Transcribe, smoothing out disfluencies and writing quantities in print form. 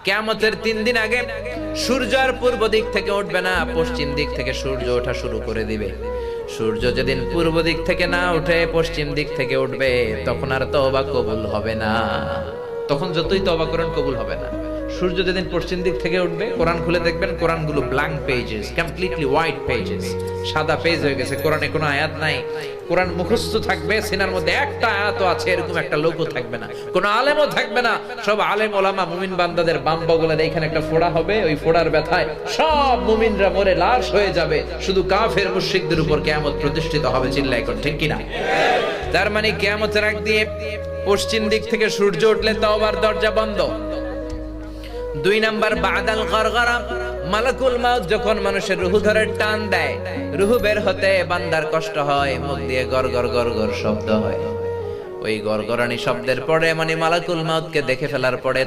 কিয়ামতের 3 দিন আগে সূর্য আর পূর্ব দিক থেকে উঠবে না, পশ্চিম দিক থেকে সূর্য ওঠা শুরু করে দিবে। সূর্য যেদিন পূর্ব দিক থেকে না উঠে পশ্চিম দিক থেকে উঠবে, তখন আর তওবা কবুল হবে না। তখন যতই তওবা করেন কবুল হবে না। সূর্য যেদিন পশ্চিম দিক থেকে উঠবে, কোরআন খুলে দেখবেন কোরআনগুলো blank pages, completely white pages, সাদা পেজ হয়ে গেছে। কোরআনে কোনো আয়াত নাই। কোরআন মুখস্থ থাকবে, সিনার মধ্যে একটা আয়াতও আছে এরকম একটা লোকও থাকবে না, কোনো আলেমও থাকবে না। সব আলেম ওলামা মুমিন বান্দাদের বাম বগলের এইখানে একটা ফোড়া হবে, ওই ফোড়ার ব্যথায় সব মুমিনরা মরে লাশ হয়ে যাবে। শুধু কাফের মুশরিকদের উপর কিয়ামত প্রতিষ্ঠিত হবে। চিল্লায় কোন ঠিক কিনা? তার মানে কিয়ামতের আগ দিয়ে পশ্চিম দিক থেকে সূর্য উঠলে তওবার দরজা বন্ধ। 2 নাম্বার বাদাল গরগরা, মালাকুল মাউত যখন মানুষের রূহ ধরে টান দেয়, রূহ বের হতে বান্দার কষ্ট হয়, মুখ দিয়ে গরগর গরগর শব্দ হয়। ওই গরগরানি শব্দের পরে মানে মালাকুল মাউতকে দেখে ফেলার পরে